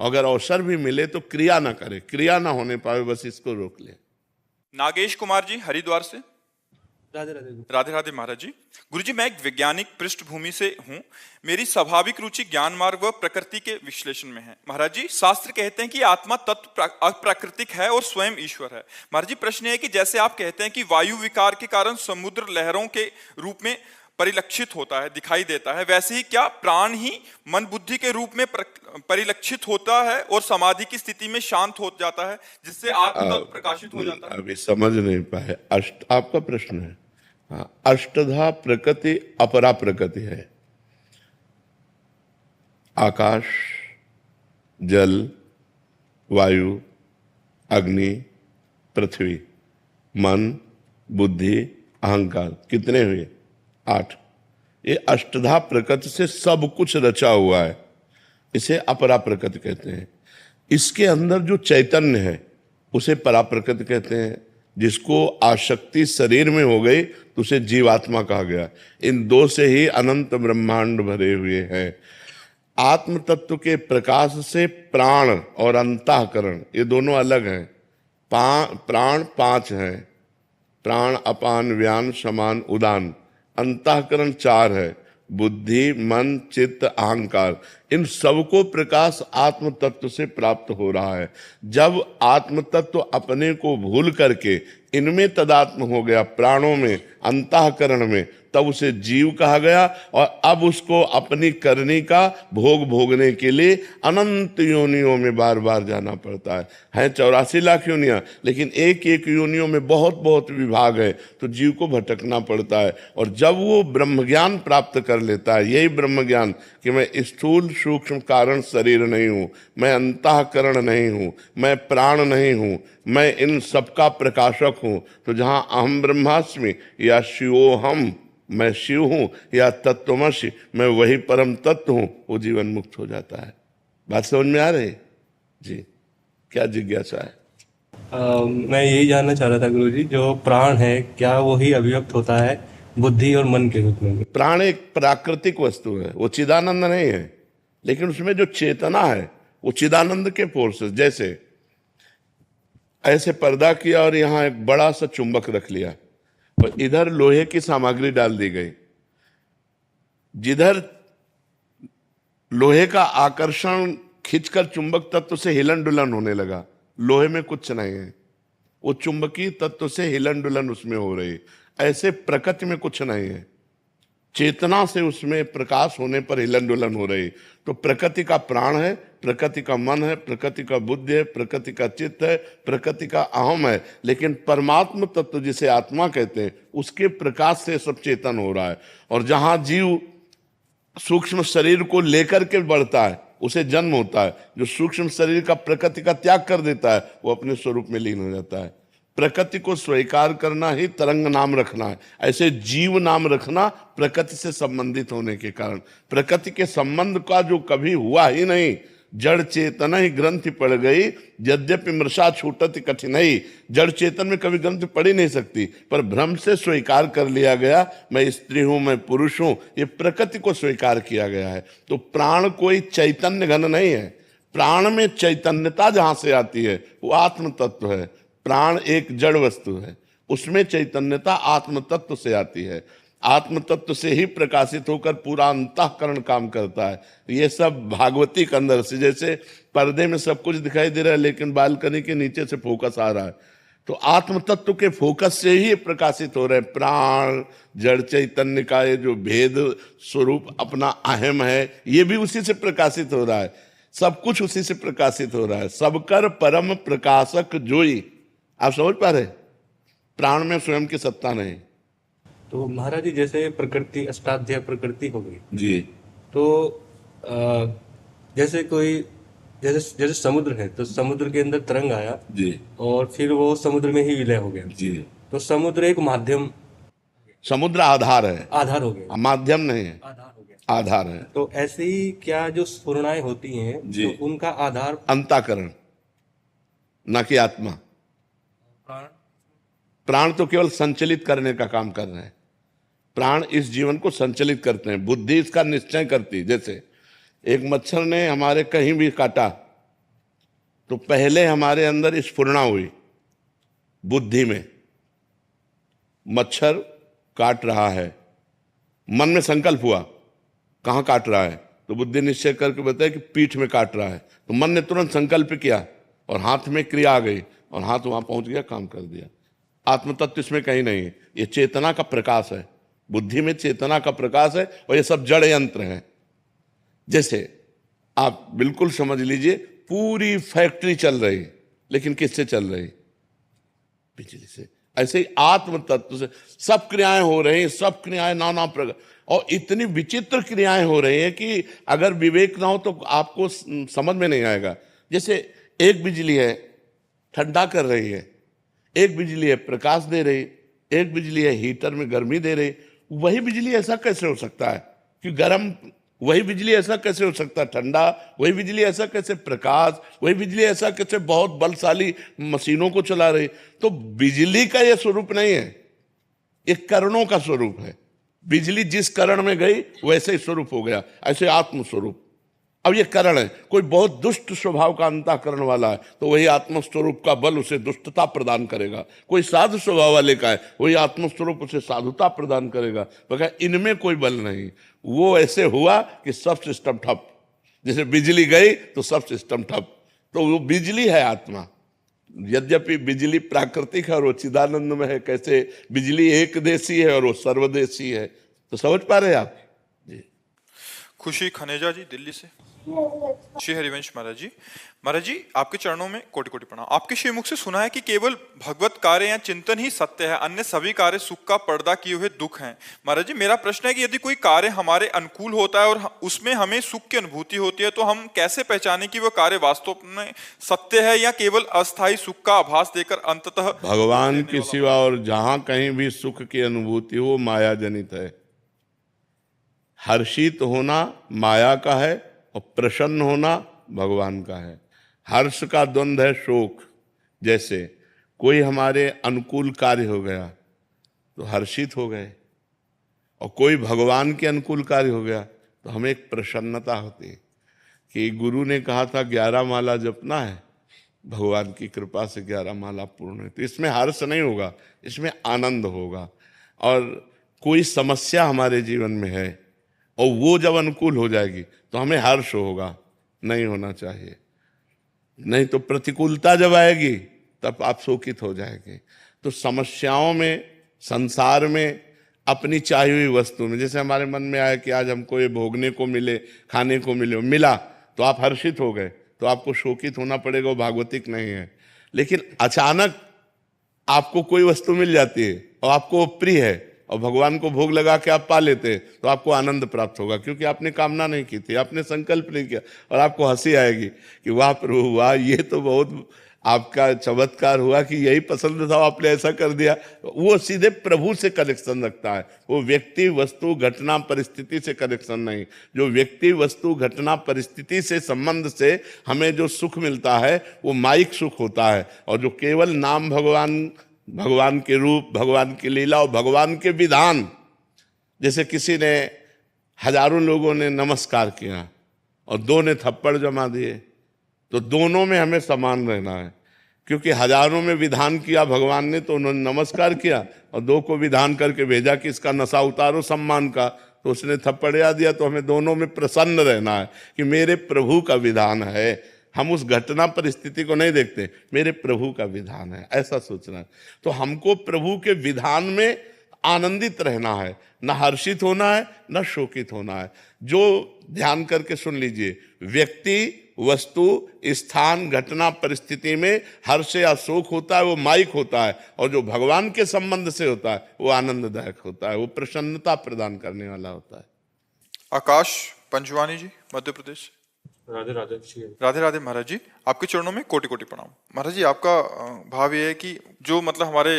अगर अवसर भी मिले तो क्रिया ना करे, क्रिया ना होने पाए, बस इसको रोक ले। नागेश कुमार जी हरिद्वार से। राधे राधे। राधे राधे महाराज जी। गुरुजी, मैं एक वैज्ञानिक पृष्ठभूमि से हूँ। मेरी स्वाभाविक रुचि ज्ञान मार्ग व प्रकृति के विश्लेषण में है। महाराज जी, शास्त्र कहते हैं कि आत्मा तत्व अप्राकृतिक है और स्वयं ईश्वर है। महाराज जी, प्रश्न है कि जैसे आप कहते हैं कि वायु विकार के कारण समुद्र लहरों के रूप में परिलक्षित होता है, दिखाई देता है, वैसे ही क्या प्राण ही मन बुद्धि के रूप में परिलक्षित होता है और समाधि की स्थिति में शांत हो जाता है, जिससे आत्म तत्व प्रकाशित हो जाता है? अभी समझ नहीं पाए। आपका प्रश्न है, हाँ, अष्टधा प्रकृति अपरा प्रकृति है। आकाश, जल, वायु, अग्नि, पृथ्वी, मन, बुद्धि, अहंकार, कितने हुए? 8। ये अष्टधा प्रकृति से सब कुछ रचा हुआ है, इसे अपरा प्रकृति कहते हैं। इसके अंदर जो चैतन्य है उसे परा प्रकृति कहते हैं। जिसको आसक्ति शरीर में हो गई तो उसे जीवात्मा कहा गया। इन दो से ही अनंत ब्रह्मांड भरे हुए हैं। आत्म तत्व के प्रकाश से प्राण और अंतःकरण ये दोनों अलग हैं। प्राण 5 हैं, प्राण, अपान, व्यान, समान, उदान। अंतःकरण 4 है, बुद्धि, मन, चित्त, अहंकार। इन सबको प्रकाश आत्म तत्व से प्राप्त हो रहा है। जब आत्म तत्व अपने को भूल करके इनमें तदात्म हो गया, प्राणों में, अंतःकरण में, तब उसे जीव कहा गया। और अब उसको अपनी करनी का भोग भोगने के लिए अनंत योनियों में बार बार जाना पड़ता है। 84 लाख योनियां, लेकिन एक एक योनियों में बहुत बहुत विभाग है, तो जीव को भटकना पड़ता है। और जब वो ब्रह्म ज्ञान प्राप्त कर लेता है, यही ब्रह्म ज्ञान कि मैं स्थूल सूक्ष्म कारण शरीर नहीं हूँ, मैं अंतःकरण नहीं हूँ, मैं प्राण नहीं हूँ, मैं इन सबका प्रकाशक हूँ, तो जहाँ अहम ब्रह्मास्मि या शिवोहम, मैं शिव हूं, या तत्वमसि, मैं वही परम तत्व हूं, वो जीवन मुक्त हो जाता है। बात समझ में आ रही जी? क्या जिज्ञासा है? मैं यही जानना चाह रहा था गुरुजी, जो प्राण है क्या वही अभिव्यक्त होता है बुद्धि और मन के रूप में? प्राण एक प्राकृतिक वस्तु है, वो चिदानंद नहीं है, लेकिन उसमें जो चेतना है वो चिदानंद के फोर्सेस। जैसे ऐसे पर्दा किया और यहाँ एक बड़ा सा चुंबक रख लिया और इधर लोहे की सामग्री डाल दी गई। जिधर लोहे का आकर्षण खींचकर चुंबक तत्व से हिलन डुलन होने लगा, लोहे में कुछ नहीं है, वो चुंबकीय तत्व से हिलन डुलन उसमें हो रही। ऐसे प्रकृति में कुछ नहीं है, चेतना से उसमें प्रकाश होने पर हिलन डुलन हो रही। तो प्रकृति का प्राण है, प्रकृति का मन है, प्रकृति का बुद्धि है, प्रकृति का चित्त है, प्रकृति का अहम है। लेकिन परमात्म तत्व जिसे आत्मा कहते हैं, उसके प्रकाश से सब चेतन हो रहा है। और जहां जीव सूक्ष्म शरीर को लेकर के बढ़ता है उसे जन्म होता है। जो सूक्ष्म शरीर का प्रकृति का त्याग कर देता है वो अपने स्वरूप में लीन हो जाता है। प्रकृति को स्वीकार करना ही तरंग नाम रखना है। ऐसे जीव नाम रखना प्रकृति से संबंधित होने के कारण। प्रकृति के संबंध का जो कभी हुआ ही नहीं, जड़ चेतन ही ग्रंथि पड़ गई, यद्यपि मृषा छूटति कठिनाई। जड़ चेतन में कभी ग्रंथि पड़ ही नहीं सकती, पर भ्रम से स्वीकार कर लिया गया, मैं स्त्री हूं, मैं पुरुष हूं, ये प्रकृति को स्वीकार किया गया है। तो प्राण कोई चैतन्य घन नहीं है। प्राण में चैतन्यता जहां से आती है वो आत्म तत्व है। प्राण एक जड़ वस्तु है, उसमें चैतन्यता आत्म तत्व से आती है। आत्म तत्व से ही प्रकाशित होकर पूरा अंतःकरण काम करता है। ये सब भागवती के अंदर से, जैसे पर्दे में सब कुछ दिखाई दे रहा है लेकिन बालकनी के नीचे से फोकस आ रहा है, तो आत्म तत्व के फोकस से ही प्रकाशित हो रहे हैं। प्राण जड़ चैतन्य का ये जो भेद स्वरूप अपना अहम है, ये भी उसी से प्रकाशित हो रहा है। सब कुछ उसी से प्रकाशित हो रहा है। सबकर परम प्रकाशक जोई। आप समझ पा रहे? प्राण में स्वयं की सत्ता नहीं। तो महाराज जी, जैसे प्रकृति अष्टाध्याय प्रकृति हो गई जी, तो जैसे कोई जैसे समुद्र है, तो समुद्र के अंदर तरंग आया जी, और फिर वो समुद्र में ही विलय हो गया। जी। तो समुद्र एक माध्यम, समुद्र आधार है, आधार हो गया, माध्यम नहीं है, आधार हो गया। आधार है। तो ऐसे ही क्या जो स्फुरणाएं होती हैं, जी। तो उनका आधार अंतःकरण, न कि आत्मा। प्राण प्राण तो केवल संचलित करने का काम कर रहे हैं। प्राण इस जीवन को संचलित करते हैं, बुद्धि इसका निश्चय करती है। जैसे एक मच्छर ने हमारे कहीं भी काटा तो पहले हमारे अंदर स्फुरणा हुई बुद्धि में, मच्छर काट रहा है, मन में संकल्प हुआ कहाँ काट रहा है, तो बुद्धि निश्चय करके बताया कि पीठ में काट रहा है, तो मन ने तुरंत संकल्प किया और हाथ में क्रिया आ गई और हाथ वहां पहुंच गया, काम कर दिया। आत्म तत्व इसमें कहीं नहीं है, ये चेतना का प्रकाश है, बुद्धि में चेतना का प्रकाश है और ये सब जड़ यंत्र हैं। जैसे आप बिल्कुल समझ लीजिए पूरी फैक्ट्री चल रही, लेकिन किससे चल रही? बिजली से। ऐसे ही आत्म तत्व से सब क्रियाएं हो रही हैं, सब क्रियाएं नाना प्रकार, और इतनी विचित्र क्रियाएं हो रही हैं कि अगर विवेक ना हो तो आपको समझ में नहीं आएगा। जैसे एक बिजली है ठंडा कर रही है, एक बिजली है प्रकाश दे रही, एक बिजली है हीटर में गर्मी दे रही। वही बिजली ऐसा कैसे हो सकता है कि गर्म, वही बिजली ऐसा कैसे हो सकता है ठंडा, वही बिजली ऐसा कैसे प्रकाश, वही बिजली ऐसा कैसे बहुत बलशाली मशीनों को चला रही। तो बिजली का यह स्वरूप नहीं है, ये करणों का स्वरूप है। बिजली जिस करण में गई वैसे ही स्वरूप हो गया, ऐसे आत्म स्वरूप। अब ये करण है, कोई बहुत दुष्ट स्वभाव का अंतःकरण वाला है तो वही आत्म स्वरूप का बल उसे दुष्टता प्रदान करेगा। कोई साधु स्वभाव वाले का है, वही आत्म स्वरूप उसे साधुता प्रदान करेगा। बगैर इनमें कोई बल नहीं, वो ऐसे हुआ कि सब सिस्टम ठप। जैसे बिजली गई तो सब सिस्टम ठप, तो वो बिजली है आत्मा। यद्यपि बिजली प्राकृतिक है और वो चिदानंद में है, कैसे बिजली एक देशी है और वो सर्वदेशी है। तो समझ पा रहे हैं आप? खुशी खनेजा जी दिल्ली से। श्री हरिवंश महाराज जी, महाराज जी आपके चरणों में कोटि कोटि प्रणाम। आपके श्रीमुख से सुना है कि केवल भगवत कार्य या चिंतन ही सत्य है, अन्य सभी कार्य सुख का पर्दा किए हुए दुख हैं। महाराज जी मेरा प्रश्न है कि यदि कोई कार्य हमारे अनुकूल होता है और उसमें हमें सुख की अनुभूति होती है, तो हम कैसे पहचाने कि वह कार्य वास्तव में सत्य है या केवल अस्थायी सुख का आभास देकर अंततः भगवान के सिवा और जहां कहीं भी सुख की अनुभूति हो माया जनित है। हर्षित होना माया का है और प्रसन्न होना भगवान का है। हर्ष का द्वंद्व है शोक। जैसे कोई हमारे अनुकूल कार्य हो गया तो हर्षित हो गए, और कोई भगवान के अनुकूल कार्य हो गया तो हमें एक प्रसन्नता होती है कि गुरु ने कहा था 11 माला जपना है, भगवान की कृपा से 11 माला पूर्ण है। तो इसमें हर्ष नहीं होगा, इसमें आनंद होगा। और कोई समस्या हमारे जीवन में है और वो जब अनुकूल हो जाएगी तो हमें हर्ष होगा, नहीं होना चाहिए। नहीं तो प्रतिकूलता जब आएगी तब आप शोकित हो जाएंगे। तो समस्याओं में, संसार में, अपनी चाहिए हुई वस्तु में, जैसे हमारे मन में आया कि आज हमको ये भोगने को मिले, खाने को मिले, मिला तो आप हर्षित हो गए, तो आपको शोकित होना पड़ेगा, वो भागवतिक नहीं है। लेकिन अचानक आपको कोई वस्तु मिल जाती है और आपको वो प्रिय है और भगवान को भोग लगा के आप पा लेते हैं, तो आपको आनंद प्राप्त होगा, क्योंकि आपने कामना नहीं की थी, आपने संकल्प नहीं किया। और आपको हंसी आएगी कि वाह प्रभु वाह, ये तो बहुत आपका चमत्कार हुआ कि यही पसंद था, आपने ऐसा कर दिया। वो सीधे प्रभु से कनेक्शन रखता है, वो व्यक्ति वस्तु घटना परिस्थिति से कनेक्शन नहीं। जो व्यक्ति वस्तु घटना परिस्थिति से संबंध से हमें जो सुख मिलता है वो माइक सुख होता है, और जो केवल नाम भगवान, भगवान के रूप, भगवान की लीला और भगवान के विधान। जैसे किसी ने, हजारों लोगों ने नमस्कार किया और 2 ने थप्पड़ जमा दिए, तो दोनों में हमें समान रहना है, क्योंकि हजारों में विधान किया भगवान ने तो उन्होंने नमस्कार किया, और 2 को विधान करके भेजा कि इसका नशा उतारो सम्मान का, तो उसने थप्पड़िया दिया। तो हमें दोनों में प्रसन्न रहना है कि मेरे प्रभु का विधान है। हम उस घटना परिस्थिति को नहीं देखते, मेरे प्रभु का विधान है, ऐसा सोचना है। तो हमको प्रभु के विधान में आनंदित रहना है, न हर्षित होना है न शोकित होना है। जो ध्यान करके सुन लीजिए, व्यक्ति वस्तु स्थान घटना परिस्थिति में हर्ष या शोक होता है वो माइक होता है, और जो भगवान के संबंध से होता है वो आनंददायक होता है, वो प्रसन्नता प्रदान करने वाला होता है। आकाश पंचवानी जी मध्य प्रदेश। राधे राधे श्री राधे राधे महाराज जी, आपके चरणों में कोटि कोटि प्रणाम। महाराज जी आपका भाव ये है कि जो मतलब हमारे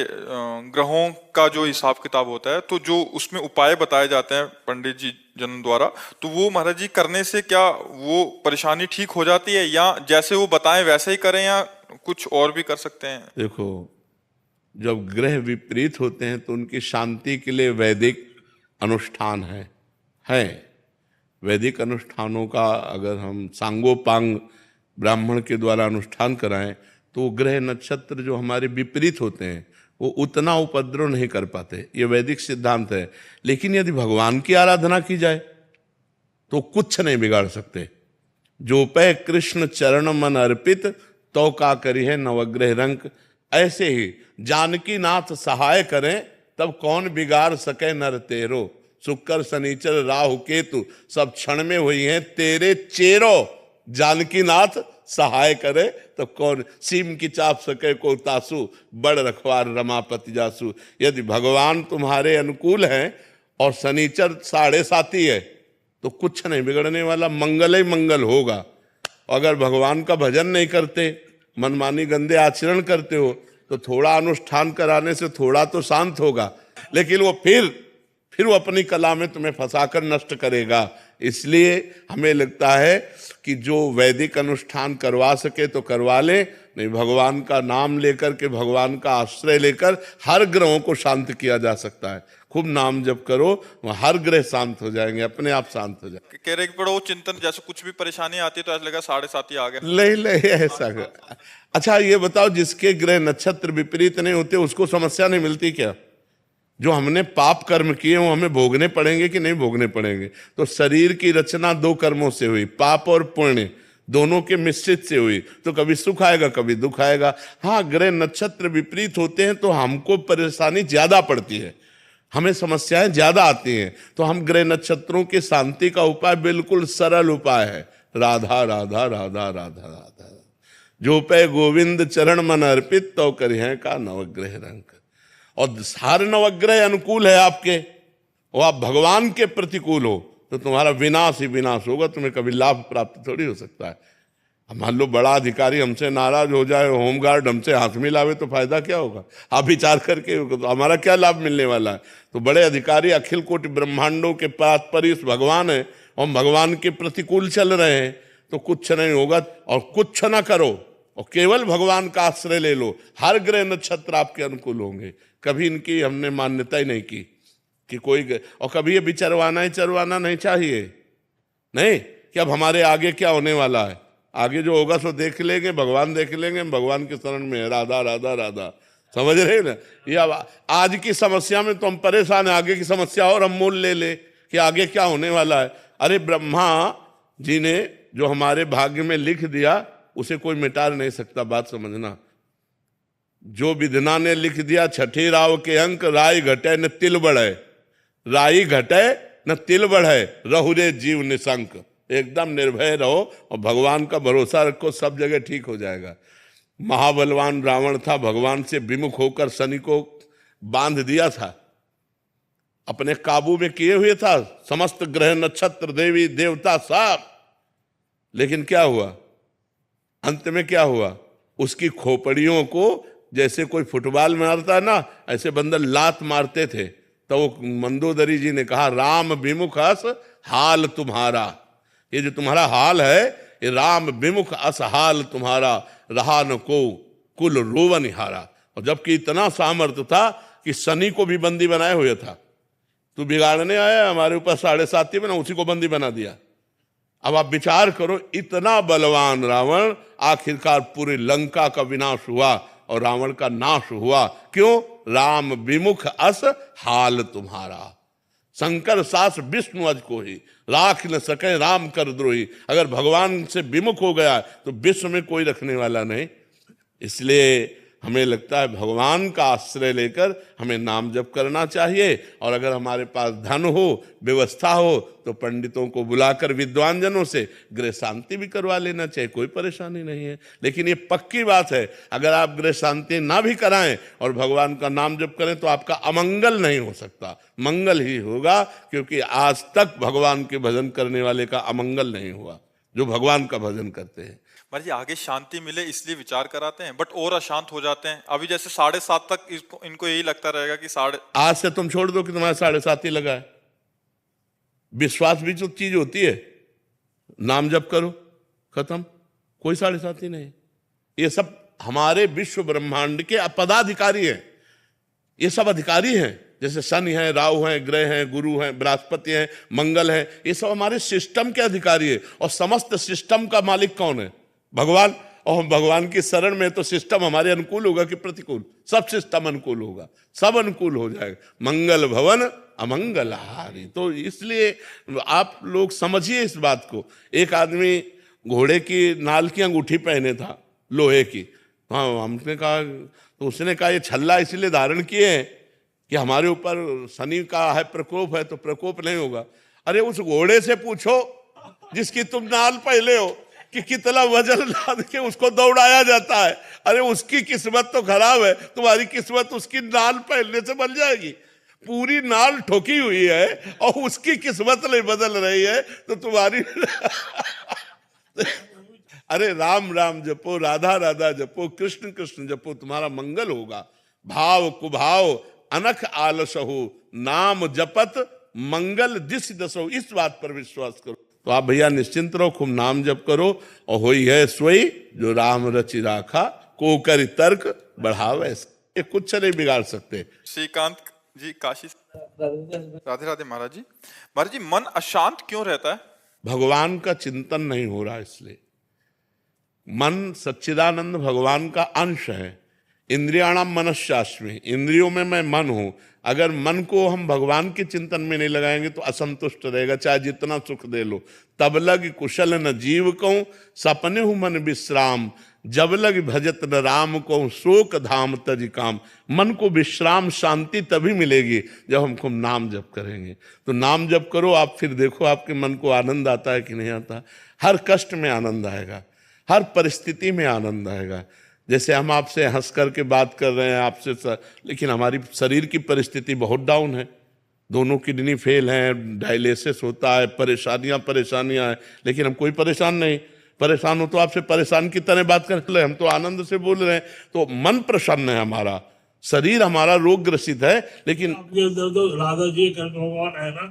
ग्रहों का जो हिसाब किताब होता है, तो जो उसमें उपाय बताए जाते हैं पंडित जी जन द्वारा, तो वो महाराज जी करने से क्या वो परेशानी ठीक हो जाती है, या जैसे वो बताएं वैसे ही करें, या कुछ और भी कर सकते हैं? देखो, जब ग्रह विपरीत होते हैं तो उनकी शांति के लिए वैदिक अनुष्ठान है। वैदिक अनुष्ठानों का अगर हम सांगोपांग ब्राह्मण के द्वारा अनुष्ठान कराएं तो ग्रह नक्षत्र जो हमारे विपरीत होते हैं वो उतना उपद्रव नहीं कर पाते, ये वैदिक सिद्धांत है। लेकिन यदि भगवान की आराधना की जाए तो कुछ नहीं बिगाड़ सकते। जो पे कृष्ण चरण मन अर्पित तो का करी है नवग्रह रंक। ऐसे ही जानकी नाथ सहाय करें तब कौन बिगाड़ सके नर तेरो। शुक्र शनिचर राहु केतु सब क्षण में हुई हैं तेरे चेरो। जानकी नाथ सहाय करे तो कौन सीम की चाप सके को तासु। बड़ रखवार रमापति जासु। यदि भगवान तुम्हारे अनुकूल हैं और शनिचर 7.5 है तो कुछ नहीं बिगड़ने वाला, मंगल ही मंगल होगा। अगर भगवान का भजन नहीं करते, मनमानी गंदे आचरण करते हो तो थोड़ा अनुष्ठान कराने से थोड़ा तो शांत होगा, लेकिन वो फिर वो अपनी कला में तुम्हें फंसाकर नष्ट करेगा। इसलिए हमें लगता है कि जो वैदिक अनुष्ठान करवा सके तो करवा ले, नहीं भगवान का नाम लेकर के, भगवान का आश्रय लेकर हर ग्रहों को शांत किया जा सकता है। खूब नाम जप करो, हर ग्रह शांत हो जाएंगे, अपने आप शांत हो जाएंगे। कह रहे कि पढ़ो चिंतन, जैसे कुछ भी परेशानी आती है तो ऐसा लगा 7.5 आ गया। ले ऐसा कर। अच्छा ये बताओ, जिसके ग्रह नक्षत्र विपरीत नहीं होते उसको समस्या नहीं मिलती क्या? जो हमने पाप कर्म किए वो हमें भोगने पड़ेंगे कि नहीं भोगने पड़ेंगे? तो शरीर की रचना 2 कर्मों से हुई, पाप और पुण्य दोनों के मिश्रित से हुई, तो कभी सुख आएगा कभी दुख आएगा। हाँ, ग्रह नक्षत्र विपरीत होते हैं तो हमको परेशानी ज्यादा पड़ती है, हमें समस्याएं ज्यादा आती हैं। तो हम ग्रह नक्षत्रों की शांति का उपाय बिल्कुल सरल उपाय है, राधा राधा राधा राधा राधा। जो पे गोविंद चरण मन अर्पित तो करिए का नवग्रह रंग। और हर नवग्रह अनुकूल है आपके, और आप भगवान के प्रतिकूल हो तो तुम्हारा विनाश ही विनाश होगा, तुम्हें कभी लाभ प्राप्त थोड़ी हो सकता है। मान लो बड़ा अधिकारी हमसे नाराज हो जाए, होमगार्ड हमसे हाथ मिलावे तो फायदा क्या होगा? आप विचार करके तो हमारा क्या लाभ मिलने वाला है? तो बड़े अधिकारी अखिल कोटि ब्रह्मांडों के पास भगवान है, हम भगवान के प्रतिकूल चल रहे हैं तो कुछ नहीं होगा। और कुछ ना करो और केवल भगवान का आश्रय ले लो, हर ग्रह नक्षत्र आपके अनुकूल होंगे। कभी इनकी हमने मान्यता ही नहीं की कि कोई, और कभी ये विचरवाना ही चरवाना नहीं चाहिए, नहीं कि अब हमारे आगे क्या होने वाला है, आगे जो होगा सो देख लेंगे, भगवान देख लेंगे, हम भगवान के शरण में है, राधा राधा राधा। समझ रहे ना? ये आज की समस्या में तो हम परेशान है, आगे की समस्या और हम मोल ले कि आगे क्या होने वाला है। अरे ब्रह्मा जी ने जो हमारे भाग्य में लिख दिया उसे कोई मिटा नहीं सकता, बात समझना। जो विधना ने लिख दिया 6ठे राव के अंक, राई घटे न तिल बढ़े, राई घटे न तिल बढ़े, रहुरे जीव निशंक। एकदम निर्भय रहो और भगवान का भरोसा रखो, सब जगह ठीक हो जाएगा। महाबलवान रावण था, भगवान से विमुख होकर शनि को बांध दिया था, अपने काबू में किए हुए था, समस्त ग्रह नक्षत्र देवी देवता सब। लेकिन क्या हुआ? अंत में क्या हुआ? उसकी खोपड़ियों को जैसे कोई फुटबॉल मारता है ना, ऐसे बंदर लात मारते थे। तो वो मंदोदरी जी ने कहा, राम विमुख अस हाल तुम्हारा, ये जो तुम्हारा हाल है ये राम विमुख अस हाल तुम्हारा, रहा न को कुल रोवन हारा। और जबकि इतना सामर्थ्य था कि शनि को भी बंदी बनाए हुए था। तू बिगाड़ने आया हमारे ऊपर 7.5 में ना, उसी को बंदी बना दिया। अब आप विचार करो, इतना बलवान रावण, आखिरकार पूरी लंका का विनाश हुआ और रावण का नाश हुआ। क्यों? राम विमुख अस हाल तुम्हारा, शंकर सास विष्णु अज को ही, राख न सके राम कर द्रोही। अगर भगवान से विमुख हो गया तो विश्व में कोई रखने वाला नहीं। इसलिए हमें लगता है भगवान का आश्रय लेकर हमें नाम जप करना चाहिए। और अगर हमारे पास धन हो, व्यवस्था हो, तो पंडितों को बुलाकर विद्वान जनों से गृह शांति भी करवा लेना चाहिए, कोई परेशानी नहीं है। लेकिन ये पक्की बात है, अगर आप गृह शांति ना भी कराएं और भगवान का नाम जप करें तो आपका अमंगल नहीं हो सकता, मंगल ही होगा। क्योंकि आज तक भगवान के भजन करने वाले का अमंगल नहीं हुआ, जो भगवान का भजन करते हैं। महाराज जी, आगे शांति मिले इसलिए विचार कराते हैं, बट और अशांत हो जाते हैं। अभी जैसे 7.5 तक इनको यही लगता रहेगा कि आज से तुम छोड़ दो कि तुम्हारा 7.5 ही लगा है। विश्वास भी जो चीज होती है, नाम जप करो, खत्म, कोई 7.5 नहीं। ये सब हमारे विश्व ब्रह्मांड के पदाधिकारी हैं, ये सब अधिकारी हैं। जैसे शनि है, राहु है, ग्रह हैं, गुरु हैं, बृहस्पति हैं, मंगल है, ये सब हमारे सिस्टम के अधिकारी है। और समस्त सिस्टम का मालिक कौन है? भगवान, और हम भगवान की शरण में तो सिस्टम हमारे अनुकूल होगा कि प्रतिकूल? सब सिस्टम अनुकूल होगा, सब अनुकूल हो जाएगा। मंगल भवन अमंगल हारी। तो इसलिए आप लोग समझिए इस बात को। एक आदमी घोड़े की नाल की अंगूठी पहने था, लोहे की। हाँ, हमने कहा, तो उसने कहा ये छल्ला इसलिए धारण किए हैं कि हमारे ऊपर शनि का है प्रकोप है, तो प्रकोप नहीं होगा। अरे उस घोड़े से पूछो जिसकी तुम नाल पहले हो कि कितना वजन लाद के उसको दौड़ाया जाता है। अरे उसकी किस्मत तो खराब है, तुम्हारी किस्मत उसकी नाल पहनने से बन जाएगी। पूरी नाल ठोकी हुई है और उसकी किस्मत नहीं बदल रही है, तो तुम्हारी अरे राम राम जपो, राधा राधा जपो, कृष्ण कृष्ण जपो, तुम्हारा मंगल होगा। भाव कुभाव अनख आलस हो, नाम जपत मंगल दिस दसो। इस बात पर विश्वास करो। तो आप भैया निश्चिंत रहो, खूब नाम जप करो। और होई है सोई जो राम रचि राखा, को कर तर्क बढ़ावे। ये कुछ नहीं बिगाड़ सकते। श्रीकांत जी काशी से। राधे राधे महाराज जी। महाराज जी, मन अशांत क्यों रहता है? भगवान का चिंतन नहीं हो रहा, इसलिए। मन सच्चिदानंद भगवान का अंश है। इंद्रियाणाम मनश्चास्मि, इंद्रियों में मैं मन हूं। अगर मन को हम भगवान के चिंतन में नहीं लगाएंगे तो असंतुष्ट रहेगा, चाहे जितना सुख दे लो। तब लग कुशल न जीव को, सपने हूं मन विश्राम। जब लग भजत न राम को, शोक धाम तज काम। मन को विश्राम शांति तभी मिलेगी जब हम खूब नाम जप करेंगे। तो नाम जप करो आप, फिर देखो आपके मन को आनंद आता है कि नहीं आता। हर कष्ट में आनंद आएगा, हर परिस्थिति में आनंद आएगा। जैसे हम आपसे हंस करके बात कर रहे हैं आपसे, लेकिन हमारी शरीर की परिस्थिति बहुत डाउन है। दोनों किडनी फेल हैं, डायलिसिस होता है, परेशानियां हैं, लेकिन हम कोई परेशान नहीं। परेशान हो तो आपसे परेशान की तरह बात कर रहे हैं, हम तो आनंद से बोल रहे हैं। तो मन प्रसन्न है हमारा, शरीर हमारा रोग ग्रसित है, लेकिन आपके अंदर तो राधा जी कृष्ण भगवान है ना,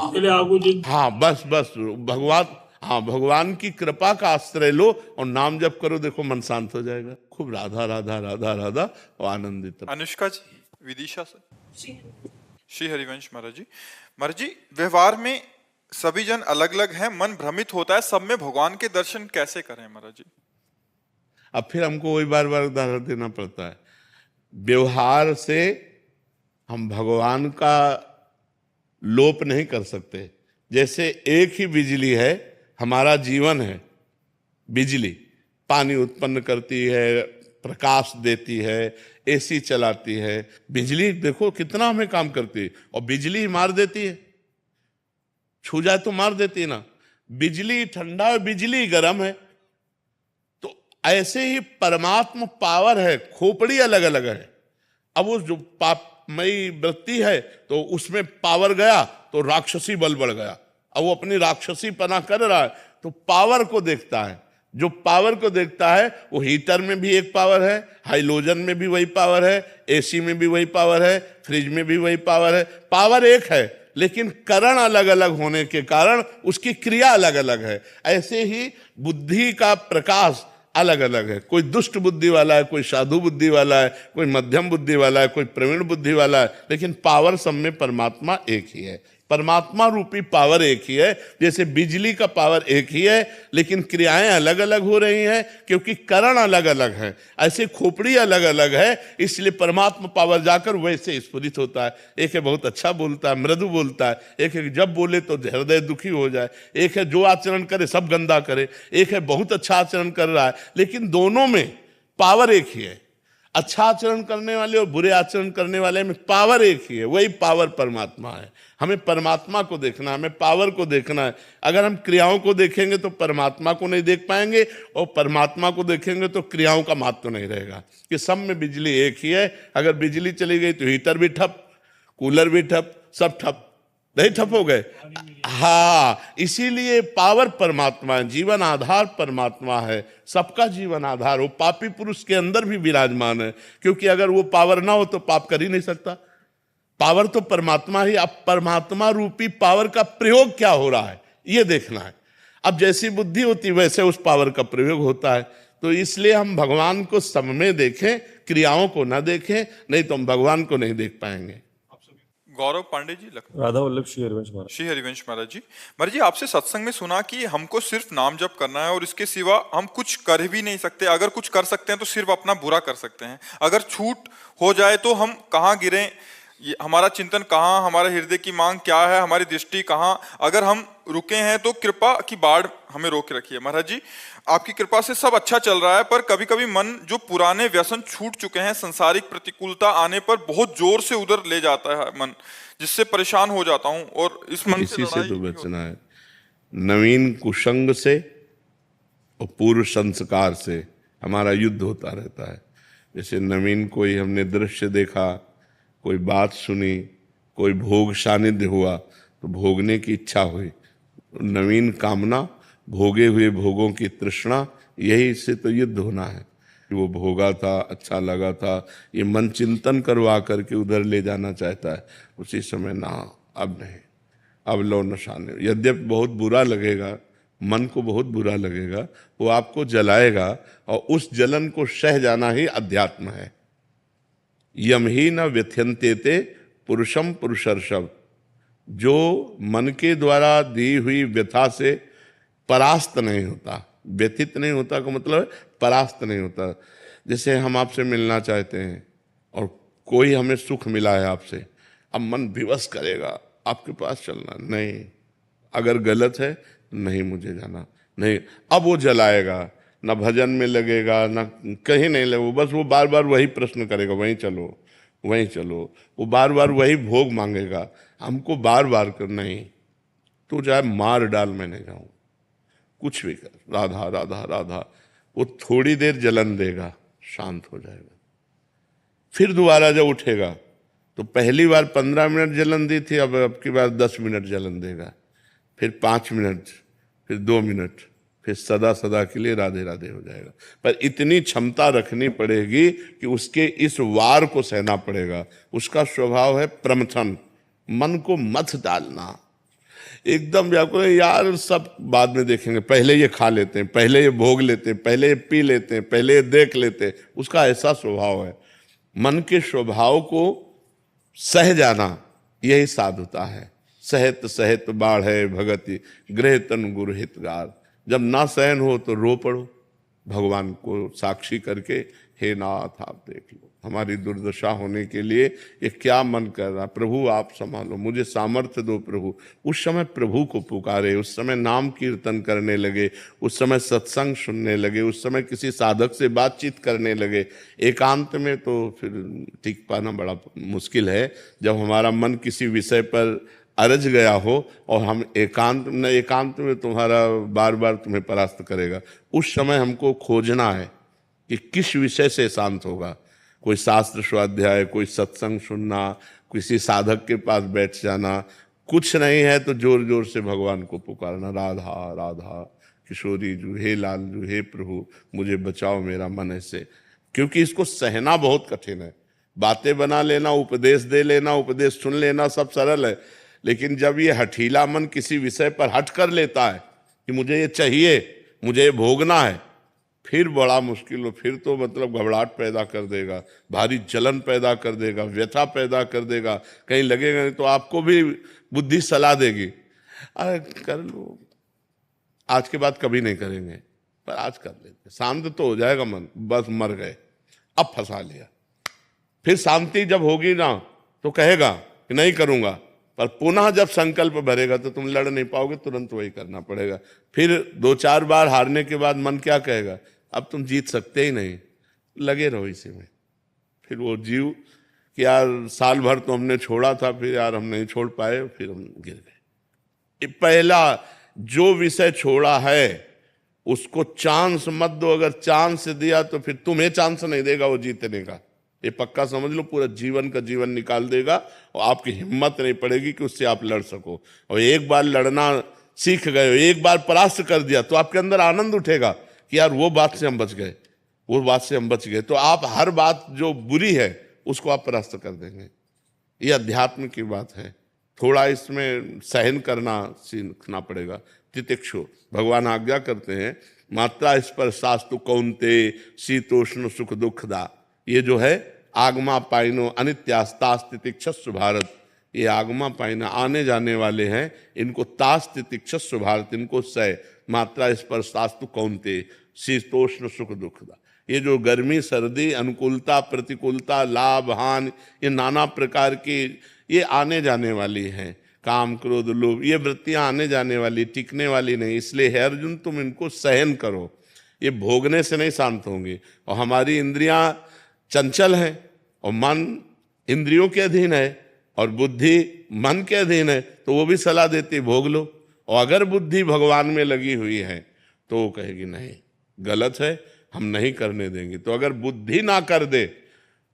इसलिए आपको हाँ बस भगवान, हाँ भगवान की कृपा का आश्रय लो और नाम जप करो, देखो मन शांत हो जाएगा। खूब राधा राधा राधा राधा और आनंदित। अनुष्का जी विदिशा से। श्री हरिवंश महाराज जी। महाराज जी, व्यवहार में सभी जन अलग अलग हैं, मन भ्रमित होता है, सब में भगवान के दर्शन कैसे करें महाराज जी? अब फिर हमको वही बार बार उदाहरण देना पड़ता है। व्यवहार से हम भगवान का लोप नहीं कर सकते। जैसे एक ही बिजली है, हमारा जीवन है। बिजली पानी उत्पन्न करती है, प्रकाश देती है, एसी चलाती है। बिजली देखो कितना हमें काम करती है, और बिजली मार देती है, छू जाए तो मार देती है ना। बिजली ठंडा है, बिजली गर्म है। तो ऐसे ही परमात्मा पावर है, खोपड़ी अलग अलग है। अब वो जो पापमयी वृत्ति है तो उसमें पावर गया तो राक्षसी बल बढ़ गया। अब वो अपनी राक्षसी पना कर रहा है तो पावर को देखता है। जो पावर को देखता है वो हीटर में भी एक पावर है, हाइलोजन में भी वही पावर है, एसी में भी वही पावर है, फ्रिज में भी वही पावर है। पावर एक है, लेकिन करण अलग अलग होने के कारण उसकी क्रिया अलग अलग है। ऐसे ही बुद्धि का प्रकाश अलग अलग है। कोई दुष्ट बुद्धि वाला है, कोई साधु बुद्धि वाला है, कोई मध्यम बुद्धि वाला है, कोई प्रवीण बुद्धि वाला है, लेकिन पावर सब में परमात्मा एक ही है। परमात्मा रूपी पावर एक ही है। जैसे बिजली का पावर एक ही है, लेकिन क्रियाएं अलग अलग हो रही हैं क्योंकि करण अलग अलग है। ऐसे खोपड़ी अलग अलग है, इसलिए परमात्मा पावर जाकर वैसे स्फुरित होता है। एक है बहुत अच्छा बोलता है, मृदु बोलता है, एक है जब बोले तो हृदय दुखी हो जाए, एक है जो आचरण करे सब गंदा करे, एक है बहुत अच्छा आचरण कर रहा है, लेकिन दोनों में पावर एक ही है। अच्छा आचरण करने वाले और बुरे आचरण करने वाले में पावर एक ही है, वही पावर परमात्मा है। हमें परमात्मा को देखना है, हमें पावर को देखना है। अगर हम क्रियाओं को देखेंगे तो परमात्मा को नहीं देख पाएंगे, और परमात्मा को देखेंगे तो क्रियाओं का महत्व नहीं रहेगा। कि सब में बिजली एक ही है। अगर बिजली चली गई तो हीटर भी ठप, कूलर भी ठप, सब ठप, नहीं ठप हो गए। हाँ, इसीलिए पावर परमात्मा है, जीवन आधार परमात्मा है, सबका जीवन आधार। वो पापी पुरुष के अंदर भी विराजमान है, क्योंकि अगर वो पावर ना हो तो पाप कर ही नहीं सकता। पावर तो परमात्मा ही। अब परमात्मा रूपी पावर का प्रयोग क्या हो रहा है ये देखना है। अब जैसी बुद्धि होती वैसे उस पावर का प्रयोग होता है। तो इसलिए हम भगवान को सब में देखें, क्रियाओं को ना देखें, नहीं तो हम भगवान को नहीं देख पाएंगे। गौरव पांडे जी लगता राधा वल्लभ श्री हरिवंश महाराज। श्री हरिवंश महाराज जी। महाराज जी, आपसे सत्संग में सुना कि हमको सिर्फ नाम जप करना है और इसके सिवा हम कुछ कर भी नहीं सकते। अगर कुछ कर सकते हैं तो सिर्फ अपना बुरा कर सकते हैं। अगर छूट हो जाए तो हम कहाँ गिरे, हमारा चिंतन कहाँ, हमारे हृदय की मांग क्या है, हमारी दृष्टि कहाँ। अगर हम रुके हैं तो कृपा की बाढ़ हमें रोक रखिए। महाराज जी, आपकी कृपा से सब अच्छा चल रहा है, पर कभी कभी मन जो पुराने व्यसन छूट चुके हैं, संसारिक प्रतिकूलता आने पर बहुत जोर से उधर ले जाता है मन, जिससे परेशान हो जाता हूं और इस मन इसी से लड़ाई तो भी बचना है। नवीन कुसंग से और पूर्व संस्कार से हमारा युद्ध होता रहता है। जैसे नवीन कोई हमने दृश्य देखा, कोई बात सुनी, कोई भोग सानिध्य हुआ तो भोगने की इच्छा हुई। नवीन कामना, भोगे हुए भोगों की तृष्णा, यही से तो युद्ध होना है। वो भोगा था, अच्छा लगा था, ये मन चिंतन करवा करके उधर ले जाना चाहता है। उसी समय ना, अब नहीं, अब लो नशाने। यद्यपि बहुत बुरा लगेगा, मन को बहुत बुरा लगेगा, वो आपको जलाएगा और उस जलन को सह जाना ही अध्यात्म है। यम ही न व्यथ्यन्ते पुरुषम पुरुषर्षभ। जो मन के द्वारा दी हुई व्यथा से परास्त नहीं होता, व्यथित नहीं होता का मतलब है परास्त नहीं होता। जैसे हम आपसे मिलना चाहते हैं और कोई हमें सुख मिला है आपसे, अब मन विवश करेगा आपके पास चलना, नहीं, अगर गलत है नहीं मुझे जाना, नहीं, अब वो जलाएगा, ना भजन में लगेगा, ना कहीं नहीं लगेगा, बस वो बार बार वही प्रश्न करेगा, वहीं चलो वहीं चलो, वो बार बार वही भोग मांगेगा हमको बार बार कर। नहीं, तू चाहे मार डाल, मैं नहीं जाऊँ, कुछ भी कर, राधा राधा राधा। वो थोड़ी देर जलन देगा, शांत हो जाएगा। फिर दोबारा जब उठेगा तो पहली बार 15 मिनट जलन दी थी, अब की बार 10 मिनट जलन देगा, फिर 5 मिनट, फिर 2 मिनट, फिर सदा सदा के लिए राधे राधे हो जाएगा। पर इतनी क्षमता रखनी पड़ेगी कि उसके इस वार को सहना पड़ेगा। उसका स्वभाव है प्रमथन, मन को मत डालना, एकदम व्याकुल, यार सब बाद में देखेंगे, पहले ये खा लेते हैं, पहले ये भोग लेते हैं, पहले ये पी लेते हैं, पहले ये देख लेते हैं। उसका ऐसा स्वभाव है। मन के स्वभाव को सह जाना यही साधुता है। सहत सहत बाढ़ भगति गृह तन गुरु हितगार। जब ना सहन हो तो रो पड़ो, भगवान को साक्षी करके, हे नाथ आप देख लो हमारी दुर्दशा होने के लिए ये क्या मन कर रहा, प्रभु आप संभालो, मुझे सामर्थ्य दो प्रभु। उस समय प्रभु को पुकारे, उस समय नाम कीर्तन करने लगे, उस समय सत्संग सुनने लगे, उस समय किसी साधक से बातचीत करने लगे। एकांत में तो फिर टिक पाना बड़ा मुश्किल है। जब हमारा मन किसी विषय पर अरज गया हो और हम एकांत में तुम्हारा बार बार तुम्हें परास्त करेगा, उस समय हमको खोजना है कि किस विषय से शांत होगा। कोई शास्त्र स्वाध्याय, कोई सत्संग सुनना, किसी साधक के पास बैठ जाना, कुछ नहीं है तो जोर जोर से भगवान को पुकारना, राधा राधा किशोरी जू, हे लाल जू, हे प्रभु मुझे बचाओ मेरा मन ऐसे। क्योंकि इसको सहना बहुत कठिन है। बातें बना लेना, उपदेश दे लेना, उपदेश सुन लेना सब सरल है, लेकिन जब ये हठीला मन किसी विषय पर हट कर लेता है कि मुझे ये चाहिए, मुझे ये भोगना है, फिर बड़ा मुश्किल हो। फिर तो मतलब घबराहट पैदा कर देगा, भारी जलन पैदा कर देगा, व्यथा पैदा कर देगा, कहीं लगेगा नहीं तो आपको भी बुद्धि सलाह देगी, अरे कर लो, आज के बाद कभी नहीं करेंगे, पर आज कर लेते, शांत तो हो जाएगा मन, बस मर गए, अब फंसा लिया। फिर शांति जब होगी ना तो कहेगा कि नहीं करूंगा, पर पुनः जब संकल्प भरेगा तो तुम लड़ नहीं पाओगे, तुरंत वही करना पड़ेगा। फिर 2-4 बार हारने के बाद मन क्या कहेगा, अब तुम जीत सकते ही नहीं, लगे रहो इसी में। फिर वो जीव कि यार साल भर तो हमने छोड़ा था, फिर यार हम नहीं छोड़ पाए, फिर हम गिर गए। पहला जो विषय छोड़ा है उसको चांस मत दो। अगर चांस दिया तो फिर तुम्हें चांस नहीं देगा वो जीतने का, ये पक्का समझ लो। पूरा जीवन का जीवन निकाल देगा और आपकी हिम्मत नहीं पड़ेगी कि उससे आप लड़ सको। और एक बार लड़ना सीख गए, एक बार परास्त कर दिया तो आपके अंदर आनंद उठेगा कि यार वो बात से हम बच गए, वो बात से हम बच गए। तो आप हर बात जो बुरी है उसको आप परास्त कर देंगे। ये अध्यात्म की बात है। थोड़ा इसमें सहन करना सीखना पड़ेगा। तितिक्षु भगवान आज्ञा करते हैं, मात्रा स्पर्शास्तु कौन्ते शीतोष्ण सुख दुखदा। ये जो है आगमा पाइनो अनित्यास्तास्तितिक्षस्व भारत, ये आगमा पाइना आने जाने वाले हैं, इनको तास तितिक्षस्व भारत, इनको सह मात्रा स्पर्शास्तु कौनते शीतोष्ण सुख दुखदा। ये जो गर्मी सर्दी अनुकूलता प्रतिकूलता लाभ हानि ये नाना प्रकार की ये आने जाने वाली हैं, काम क्रोध लोभ ये वृत्तियां आने जाने वाली टिकने वाली नहीं। इसलिए हे अर्जुन तुम इनको सहन करो, ये भोगने से नहीं शांत होंगे। और हमारी इंद्रियां चंचल हैं और मन इंद्रियों के अधीन है और बुद्धि मन के अधीन है, तो वो भी सलाह देती भोग लो। और अगर बुद्धि भगवान में लगी हुई है तो वो कहेगी नहीं गलत है, हम नहीं करने देंगे। तो अगर बुद्धि ना कर दे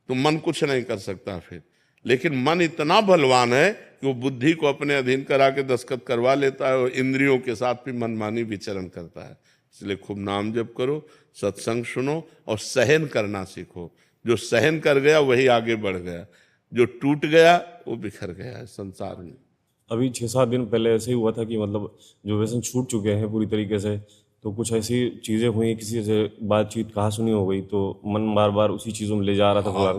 तो मन कुछ नहीं कर सकता फिर। लेकिन मन इतना बलवान है कि वो बुद्धि को अपने अधीन करा के दस्तखत करवा लेता है और इंद्रियों के साथ भी मनमानी विचरण करता है। इसलिए खूब नाम जप करो, सत्संग सुनो और सहन करना सीखो। जो सहन कर गया वही आगे बढ़ गया, जो टूट गया वो बिखर गया है संसार में। अभी 6-7 दिन पहले ऐसे ही हुआ था कि मतलब जो व्यसन छूट चुके हैं पूरी तरीके से, तो कुछ ऐसी चीज़ें हुई, किसी से बातचीत कहा सुनी हो गई, तो मन बार बार उसी चीज़ों में ले जा रहा था।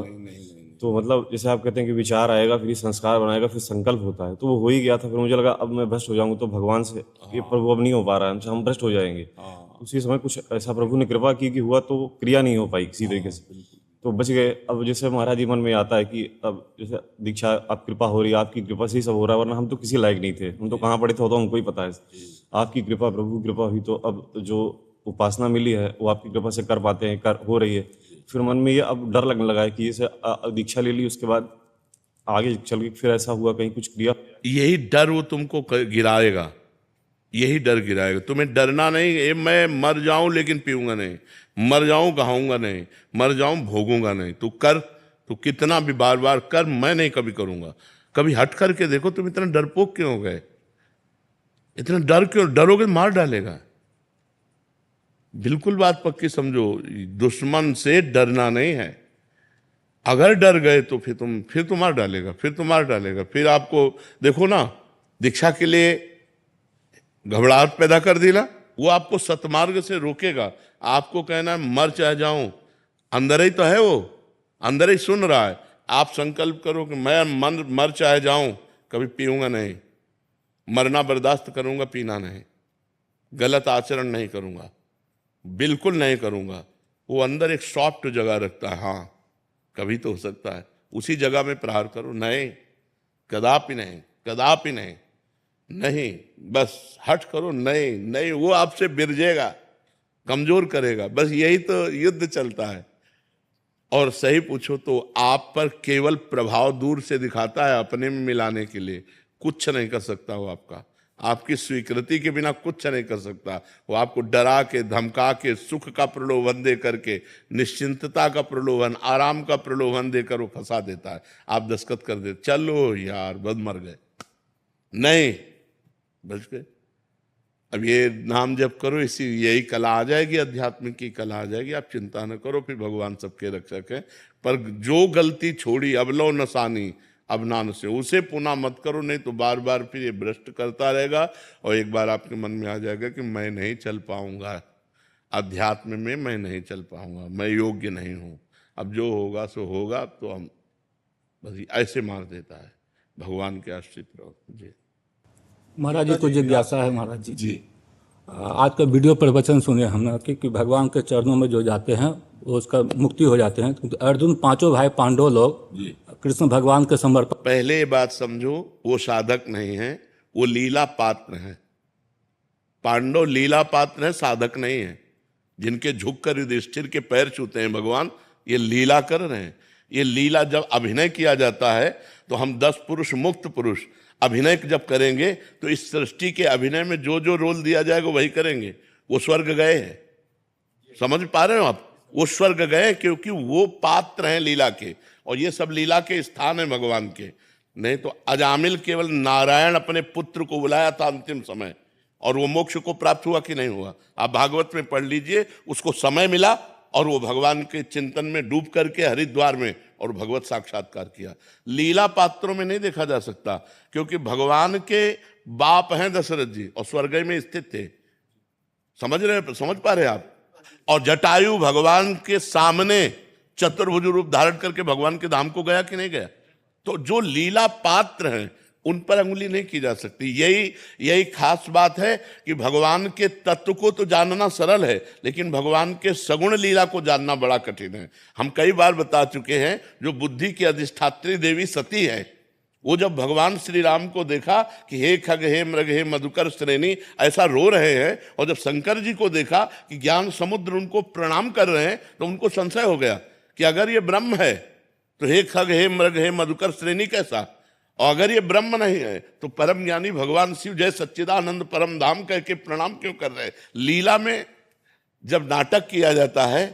तो मतलब जैसे आप कहते हैं कि विचार आएगा फिर संस्कार बनाएगा फिर संकल्प होता है, तो वो हो ही गया था। फिर मुझे लगा अब मैं भ्रष्ट हो जाऊंगा तो भगवान से ये प्रभु अब नहीं हो पा रहा है, हमसे हम भ्रष्ट हो जाएंगे। उसी समय कुछ ऐसा प्रभु ने कृपा की कि हुआ तो क्रिया नहीं हो पाई किसी तरीके से, तो बच गए। अब जैसे महाराज जी मन में आता है कि अब जैसे दीक्षा आप कृपा हो रही है, आपकी कृपा से ही सब हो रहा है, वरना हम तो किसी लायक नहीं थे, हम तो कहाँ पड़े थे तो हमको ही पता है। आपकी कृपा प्रभु की कृपा हुई तो अब जो उपासना मिली है वो आपकी कृपा से कर पाते हैं, कर हो रही है। फिर मन में ये अब डर लगने लगा है कि जैसे दीक्षा ले ली उसके बाद आगे चल के फिर ऐसा हुआ कहीं कुछ क्रिया। यही डर वो तुमको गिराएगा, यही डर गिराएगा। तुम्हें डरना नहीं है मैं मर जाऊं लेकिन पीऊंगा नहीं, मर जाऊं कहाऊंगा नहीं, मर जाऊं भोगूंगा नहीं। तू कर, तू कितना भी बार बार कर, मैं नहीं कभी करूंगा। कभी हट करके देखो तुम इतना डरपोक क्यों हो गए, इतना डर क्यों, डरोगे मार डालेगा। बिल्कुल बात पक्की समझो, दुश्मन से डरना नहीं है। अगर डर गए तो फिर तो मार डालेगा, फिर तो मार डालेगा। फिर आपको देखो ना, दीक्षा के लिए घबराहट पैदा कर दी ना, वो आपको सतमार्ग से रोकेगा। आपको कहना है मर चाहे जाऊं, अंदर ही तो है वो, अंदर ही सुन रहा है। आप संकल्प करो कि मैं मर चाहे जाऊं, कभी पीऊंगा नहीं, मरना बर्दाश्त करूंगा, पीना नहीं, गलत आचरण नहीं करूंगा, बिल्कुल नहीं करूंगा। वो अंदर एक सॉफ्ट जगह रखता है, हाँ कभी तो हो सकता है, उसी जगह में प्रहार करो। नहीं, कदापि नहीं, कदापि नहीं, नहीं, बस हट करो। नहीं नहीं, वो आपसे बिरजेगा, कमजोर करेगा। बस यही तो युद्ध चलता है। और सही पूछो तो आप पर केवल प्रभाव दूर से दिखाता है अपने में मिलाने के लिए, कुछ नहीं कर सकता वो आपका, आपकी स्वीकृति के बिना कुछ नहीं कर सकता। वो आपको डरा के धमका के सुख का प्रलोभन दे करके, निश्चिंतता का प्रलोभन, आराम का प्रलोभन देकर वो फंसा देता है। आप दस्तखत कर देते, चलो यार बस मर गए, नहीं बच गए। अब ये नाम जप करो, इसी यही कला आ जाएगी, आध्यात्मिक की कला आ जाएगी। आप चिंता न करो, फिर भगवान सबके रक्षक है। पर जो गलती छोड़ी अबलो नसानी अब नान से, उसे पुनः मत करो, नहीं तो बार बार फिर ये भ्रष्ट करता रहेगा। और एक बार आपके मन में आ जाएगा कि मैं नहीं चल पाऊंगा, अध्यात्म में मैं नहीं चल पाऊंगा, मैं योग्य नहीं हूं। अब जो होगा सो होगा, तो हम बस ऐसे मार देता है। भगवान के आश्रित रहो जी। महाराज जी को जिज्ञासा है महाराज जी, आज का वीडियो प्रवचन सुने हमने कि भगवान के चरणों में जो जाते हैं वो उसका मुक्ति हो जाते हैं। तो अर्जुन पांचों भाई पांडव लोग कृष्ण भगवान के समर्पण। पहले ये बात समझो, वो साधक नहीं है, वो लीला पात्र है। पांडव लीला पात्र है, साधक नहीं है। जिनके झुककर युधिष्ठिर के पैर छूते हैं भगवान, ये लीला कर रहे हैं। ये लीला जब अभिनय किया जाता है तो हम 10 पुरुष मुक्त पुरुष अभिनय जब करेंगे तो इस सृष्टि के अभिनय में जो जो रोल दिया जाएगा वही करेंगे। वो स्वर्ग गए हैं, समझ पा रहे हो आप? वो स्वर्ग गए क्योंकि वो पात्र हैं लीला के, और ये सब लीला के स्थान है भगवान के। नहीं तो अजामिल केवल नारायण अपने पुत्र को बुलाया था अंतिम समय, और वो मोक्ष को प्राप्त हुआ कि नहीं हुआ? आप भागवत में पढ़ लीजिए, उसको समय मिला और वो भगवान के चिंतन में डूब करके हरिद्वार में और भगवत साक्षात्कार किया। लीला पात्रों में नहीं देखा जा सकता, क्योंकि भगवान के बाप हैं दशरथ जी और स्वर्ग में स्थित थे। समझ पा रहे आप? और जटायु भगवान के सामने चतुर्भुज रूप धारण करके भगवान के धाम को गया कि नहीं गया? तो जो लीला पात्र हैं उन पर अंगुली नहीं की जा सकती। यही खास बात है कि भगवान के तत्व को तो जानना सरल है, लेकिन भगवान के सगुण लीला को जानना बड़ा कठिन है। हम कई बार बता चुके हैं, जो बुद्धि की अधिष्ठात्री देवी सती है, वो जब भगवान श्री राम को देखा कि हे खग हे मृग हे मधुकर श्रेणी ऐसा रो रहे हैं, और जब शंकर जी को देखा कि ज्ञान समुद्र उनको प्रणाम कर रहे हैं, तो उनको संशय हो गया कि अगर ये ब्रह्म है तो हे खग हे मृग हे मधुकर श्रेणी कैसा, और अगर ये ब्रह्म नहीं है तो परम ज्ञानी भगवान शिव जय सच्चिदानंद परम धाम कह के प्रणाम क्यों कर रहे हैं। लीला में जब नाटक किया जाता है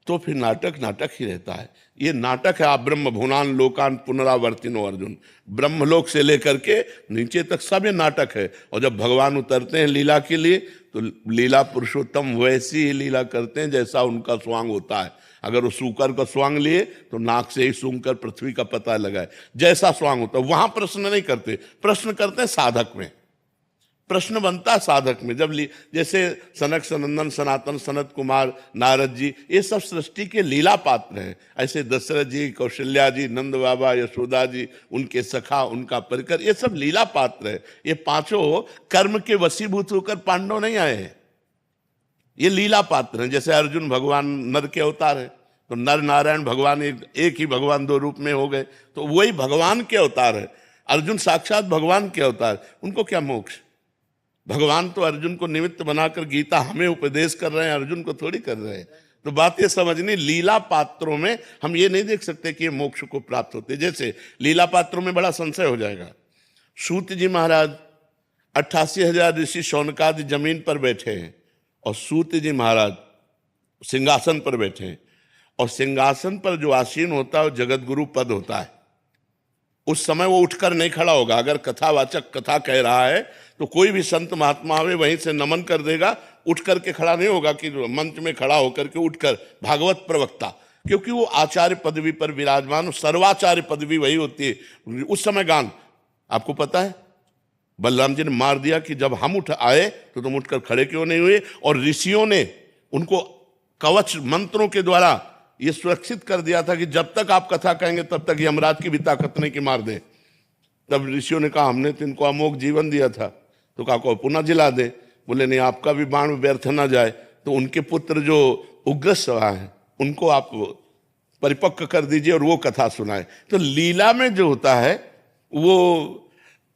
तो फिर नाटक ही रहता है। ये नाटक है। आप ब्रह्म भुवनान लोकान पुनरावर्तिनो अर्जुन, ब्रह्मलोक से लेकर के नीचे तक सब ये नाटक है। और जब भगवान उतरते हैं लीला के लिए तो लीला पुरुषोत्तम वैसी ही लीला करते हैं जैसा उनका स्वांग होता है। अगर वो सूकर का स्वांग लिए तो नाक से ही सूंघकर पृथ्वी का पता लगाए, जैसा स्वांग होता है। वहां प्रश्न नहीं करते, प्रश्न करते हैं साधक में। प्रश्न बनता है साधक में। जब जैसे सनक सनंदन सनातन सनत कुमार नारद जी, ये सब सृष्टि के लीला पात्र हैं। ऐसे दशरथ जी, कौशल्या जी, नंद बाबा, यशोदा जी, उनके सखा, उनका परिकर, ये सब लीला पात्र है। ये पांचों कर्म के वशीभूत होकर पांडव नहीं आए हैं, ये लीला पात्र हैं। जैसे अर्जुन भगवान नर के अवतार है, तो नर नारायण भगवान एक ही भगवान दो रूप में हो गए, तो वही भगवान के अवतार है। अर्जुन साक्षात भगवान के अवतार, उनको क्या मोक्ष। भगवान तो अर्जुन को निमित्त बनाकर गीता हमें उपदेश कर रहे हैं, अर्जुन को थोड़ी कर रहे हैं। तो बात ये समझनी, लीला पात्रों में हम ये नहीं देख सकते कि ये मोक्ष को प्राप्त होते। जैसे लीला पात्रों में बड़ा संशय हो जाएगा। सूत जी महाराज 88,000 ऋषि शौनकादि जमीन पर बैठे हैं और सूत जी महाराज सिंहासन पर बैठे हैं, और सिंहासन पर जो आसीन होता है वो जगत गुरु पद होता है। उस समय वो उठकर नहीं खड़ा होगा। अगर कथावाचक कथा कह रहा है तो कोई भी संत महात्मा आवे वहीं से नमन कर देगा, उठ करके खड़ा नहीं होगा कि मंच में खड़ा होकर के उठकर भागवत प्रवक्ता, क्योंकि वो आचार्य पदवी पर विराजमान, सर्वाचार्य पदवी वही होती है उस समय। गान आपको पता है, बलराम जी ने मार दिया कि जब हम उठ आए तो तुम उठकर खड़े क्यों नहीं हुए, और ऋषियों ने उनको कवच मंत्रों के द्वारा ये सुरक्षित कर दिया था कि जब तक आप कथा कहेंगे तब तक यमराज की भी ताकत नहीं कि मार दे। तब ऋषियों ने कहा हमने तो इनको अमोघ जीवन दिया था, तो कहा को पुनः जिला दे। बोले नहीं, आपका भी बाण व्यर्थ ना जाए। तो उनके पुत्र जो उग्रश्रवा हैं उनको आप परिपक्व कर दीजिए और वो कथा सुनाए। तो लीला में जो होता है वो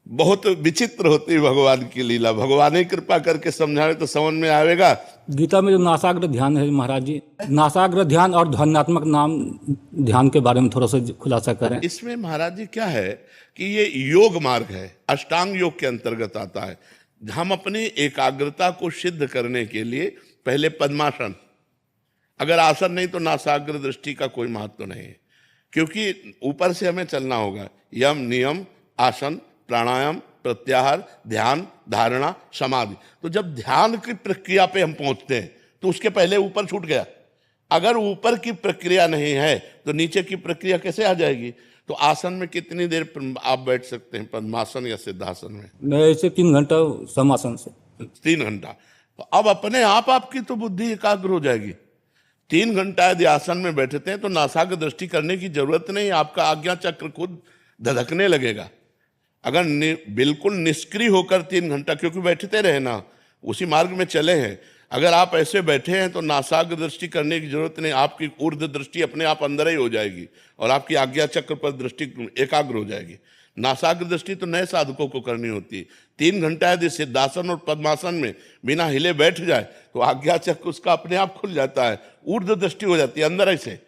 बहुत विचित्र होती है भगवान की लीला। भगवान ही कृपा करके समझाए तो समझ में आएगा। गीता में जो नासाग्र ध्यान है महाराज जी, नासाग्र ध्यान और ध्यानात्मक नाम ध्यान के बारे में थोड़ा सा खुलासा करें। इसमें महाराज जी क्या है कि ये योग मार्ग है, अष्टांग योग के अंतर्गत आता है। हम अपनी एकाग्रता को सिद्ध करने के लिए पहले पद्मासन, अगर आसन नहीं तो नासाग्र दृष्टि का कोई महत्व नहीं है, क्योंकि ऊपर से हमें चलना होगा। यम नियम आसन प्राणायाम प्रत्याहार ध्यान धारणा समाधि। तो जब ध्यान की प्रक्रिया पे हम पहुंचते हैं तो उसके पहले ऊपर छूट गया। अगर ऊपर की प्रक्रिया नहीं है तो नीचे की प्रक्रिया कैसे आ जाएगी। तो आसन में कितनी देर आप बैठ सकते हैं, पद्मासन या सिद्धासन में? मैं ऐसे 3 घंटा समासन से 3 घंटा। तो अब अपने आप आपकी तो बुद्धि एकाग्र हो जाएगी। 3 घंटा यदि आसन में बैठते हैं तो नासाग्र दृष्टि करने की जरूरत नहीं, आपका आज्ञा चक्र खुद धधकने लगेगा। अगर बिल्कुल निष्क्रिय होकर 3 घंटा, क्योंकि बैठते रहे ना, उसी मार्ग में चले हैं, अगर आप ऐसे बैठे हैं तो नासाग्र दृष्टि करने की जरूरत नहीं, आपकी ऊर्ध्व दृष्टि अपने आप अंदर ही हो जाएगी और आपकी आज्ञा चक्र पर दृष्टि एकाग्र हो जाएगी। नासाग्र दृष्टि तो नए साधकों को करनी होती है। 3 घंटा यदि सिद्धासन और पद्मासन में बिना हिले बैठ जाए तो आज्ञा चक्र उसका अपने आप खुल जाता है, ऊर्ध्व दृष्टि हो जाती है अंदर। ऐसे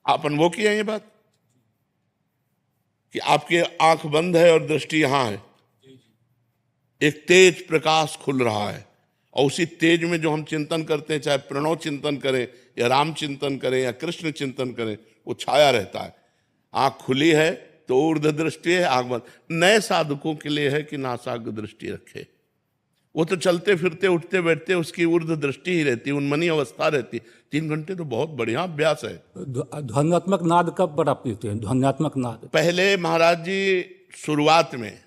आप अनुभव किए ये बात कि आपकी आंख बंद है और दृष्टि यहां है, एक तेज प्रकाश खुल रहा है, और उसी तेज में जो हम चिंतन करते हैं, चाहे प्रणव चिंतन करें या राम चिंतन करें या कृष्ण चिंतन करें, वो छाया रहता है। आंख खुली है तो ऊर्ध्व दृष्टि है, आंख बंद। नए साधकों के लिए है कि नासाग्र दृष्टि रखे। वो तो चलते फिरते उठते बैठते उसकी ऊर्ध्व दृष्टि ही रहती, उन्मनी अवस्था रहती। 3 घंटे तो बहुत बढ़िया अभ्यास है। ध्वन्यात्मक नाद कब प्राप्त होते हैं? ध्वन्यात्मक नाद पहले महाराज जी शुरुआत में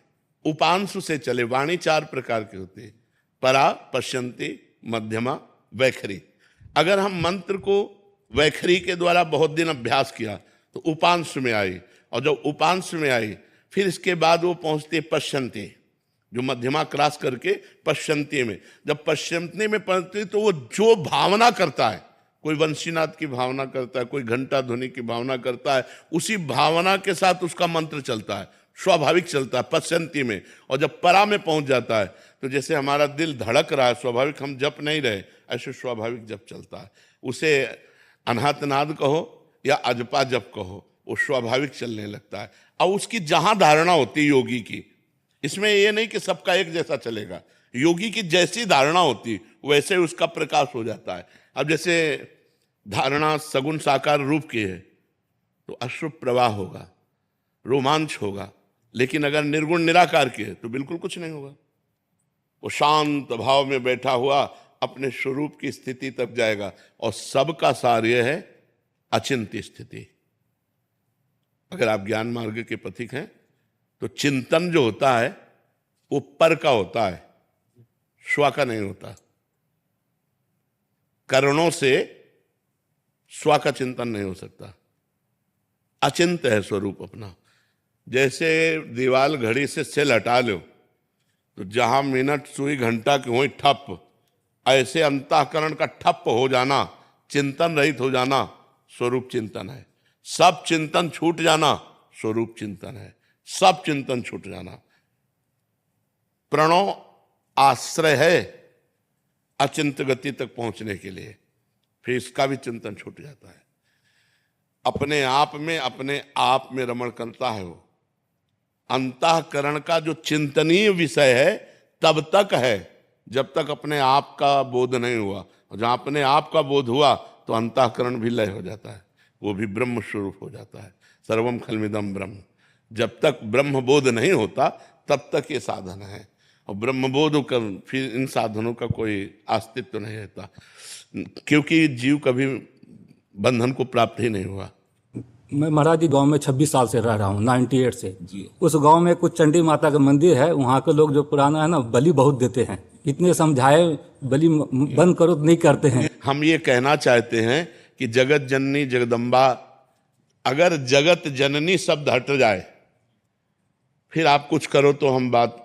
उपांशु से चले। वाणी 4 प्रकार की होती है, परा, पश्यंती, मध्यमा, वैखरी। अगर हम मंत्र को वैखरी के द्वारा बहुत दिन अभ्यास किया तो उपांशु में आई, और जब उपांश में आई फिर इसके बाद वो पहुंचते पश्चंती, जो मध्यमा क्रॉस करके पश्चंती में, जब पश्चंती में पहुंचते तो वो जो भावना करता है, कोई वंशीनाथ की भावना करता है, कोई घंटा ध्वनि की भावना करता है, उसी भावना के साथ उसका मंत्र चलता है, स्वाभाविक चलता है पश्चंती में। और जब परा में पहुंच जाता है तो जैसे हमारा दिल धड़क रहा है स्वाभाविक, हम जप नहीं रहे, ऐसे स्वाभाविक जप चलता है। उसे अनाहतनाद कहो या अजपा जप कहो, वो स्वाभाविक चलने लगता है। और उसकी जहां धारणा होती है योगी की, इसमें ये नहीं कि सबका एक जैसा चलेगा, योगी की जैसी धारणा होती वैसे उसका प्रकाश हो जाता है। अब जैसे धारणा सगुण साकार रूप की है तो अश्रुभ प्रवाह होगा, रोमांच होगा, लेकिन अगर निर्गुण निराकार की है तो बिल्कुल कुछ नहीं होगा। वो शांत भाव में बैठा हुआ अपने स्वरूप की स्थिति तक जाएगा। और सबका सार यह है अचिंत्य स्थिति। अगर आप ज्ञान मार्ग के पथिक हैं तो चिंतन जो होता है वो पर का होता है, स्व का नहीं होता। करणों से स्व का चिंतन नहीं हो सकता, अचिंत्य है स्वरूप अपना। जैसे दीवाल घड़ी से सेल हटा लो तो जहां मिनट सुई घंटा की हुई ठप, ऐसे अंतःकरण का ठप हो जाना, चिंतन रहित हो जाना, स्वरूप चिंतन है। सब चिंतन छूट जाना स्वरूप चिंतन है। सब चिंतन छूट जाना प्रणव आश्रय है अचिंत्य गति तक पहुंचने के लिए, फिर इसका भी चिंतन छूट जाता है। अपने आप में रमण करता है वो। अंतःकरण का जो चिंतनीय विषय है तब तक है जब तक अपने आप का बोध नहीं हुआ। और जहां अपने आप का बोध हुआ तो अंतःकरण भी लय हो जाता है, वो भी ब्रह्म स्वरूप हो जाता है। सर्वम खलमिदम ब्रह्म। जब तक ब्रह्म बोध नहीं होता तब तक ये साधन है, और ब्रह्म बोध कर फिर इन साधनों का कोई अस्तित्व नहीं रहता, क्योंकि जीव कभी बंधन को प्राप्त ही नहीं हुआ। मैं महाराज जी गांव में 26 साल से रह रहा हूँ, 98 से। उस गांव में कुछ चंडी माता का मंदिर है, वहाँ के लोग जो पुराना है ना, बलि बहुत देते हैं। कितने समझाए बलि बंद करो तो नहीं करते हैं। हम ये कहना चाहते हैं कि जगत जननी जगदम्बा, अगर जगत जननी शब्द हट जाए फिर आप कुछ करो तो हम बात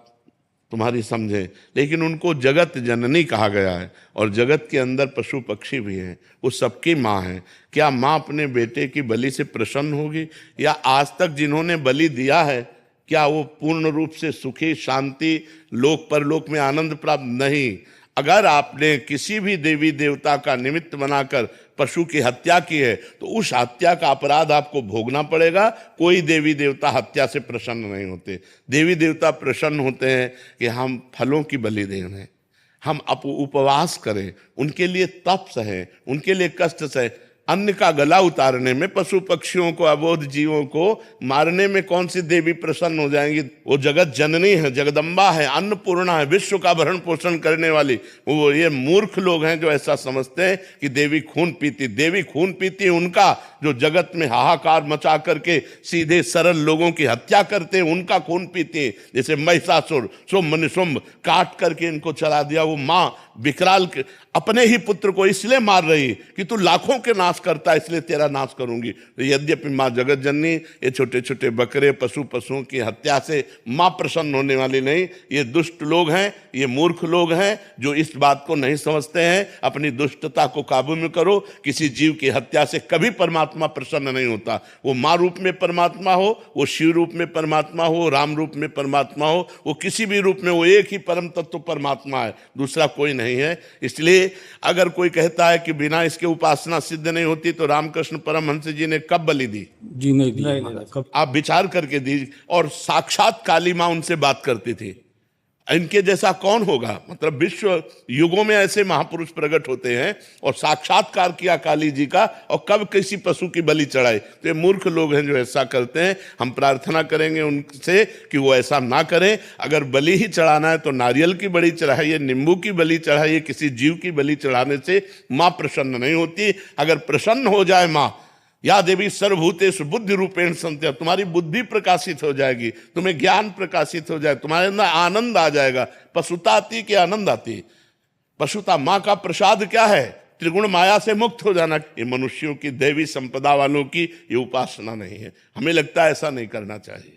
तुम्हारी समझें, लेकिन उनको जगत जननी कहा गया है। और जगत के अंदर पशु पक्षी भी हैं, वो सबकी माँ है। क्या माँ अपने बेटे की बलि से प्रसन्न होगी? या आज तक जिन्होंने बलि दिया है क्या वो पूर्ण रूप से सुखी, शांति, लोक परलोक में आनंद प्राप्त? नहीं। अगर आपने किसी भी देवी देवता का निमित्त बनाकर पशु की हत्या की है तो उस हत्या का अपराध आपको भोगना पड़ेगा। कोई देवी देवता हत्या से प्रसन्न नहीं होते। देवी देवता प्रसन्न होते हैं कि हम फलों की बलि दें उन्हें, हम उपवास करें, उनके लिए तप सहे, उनके लिए कष्ट सहे। अन्न का गला उतारने में, पशु पक्षियों को, अबोध जीवों को मारने में कौन सी देवी प्रसन्न हो जाएंगी? वो जगत जननी है, जगदम्बा है, अन्नपूर्णा है, विश्व का भरण पोषण करने वाली। वो ये मूर्ख लोग हैं जो ऐसा समझते हैं कि देवी खून पीती। देवी खून पीती उनका जो जगत में हाहाकार मचा करके सीधे सरल लोगों की हत्या करते हैं, उनका खून पीती है। जैसे महिषासुर शुंभ काट करके इनको चला दिया। वो माँ विकराल अपने ही पुत्र को इसलिए मार रही कि तू लाखों के नाश करता है, इसलिए तेरा नाश करूंगी। तो यद्यपि माँ जगत जननी ये छोटे छोटे बकरे पशुओं की हत्या से माँ प्रसन्न होने वाली नहीं। ये दुष्ट लोग हैं, ये मूर्ख लोग हैं जो इस बात को नहीं समझते हैं। अपनी दुष्टता को काबू में करो। किसी जीव की हत्या से कभी परमात्मा प्रसन्न नहीं होता। वो माँ रूप में परमात्मा हो, वो शिव रूप में परमात्मा हो, राम रूप में परमात्मा हो, वो किसी भी रूप में, वो एक ही परम तत्व परमात्मा है, दूसरा कोई नहीं है। इसलिए अगर कोई कहता है कि बिना इसके उपासना सिद्ध नहीं होती तो रामकृष्ण परमहंस जी ने कब बलि दी? जी नहीं दी। आप विचार करके दीजिए। और साक्षात काली मां उनसे बात करती थी। इनके जैसा कौन होगा? मतलब विश्व युगों में ऐसे महापुरुष प्रकट होते हैं और साक्षात्कार किया काली जी का, और कब किसी पशु की बलि चढ़ाई? तो ये मूर्ख लोग हैं जो ऐसा करते हैं। हम प्रार्थना करेंगे उनसे कि वो ऐसा ना करें। अगर बलि ही चढ़ाना है तो नारियल की बलि चढ़ाइए, नींबू की बलि चढ़ाइए। किसी जीव की बलि चढ़ाने से माँ प्रसन्न नहीं होती। अगर प्रसन्न हो जाए माँ, या देवी सर्वभूतेषु बुद्धि रूपेण संत्या, तुम्हारी बुद्धि प्रकाशित हो जाएगी, तुम्हें ज्ञान प्रकाशित हो जाए, तुम्हारे अंदर आनंद आ जाएगा। पशुता आती कि आनंद आती? पशुता। माँ का प्रसाद क्या है? त्रिगुण माया से मुक्त हो जाना, ये मनुष्यों की दैवी संपदा वालों की ये उपासना नहीं है। हमें लगता है ऐसा नहीं करना चाहिए।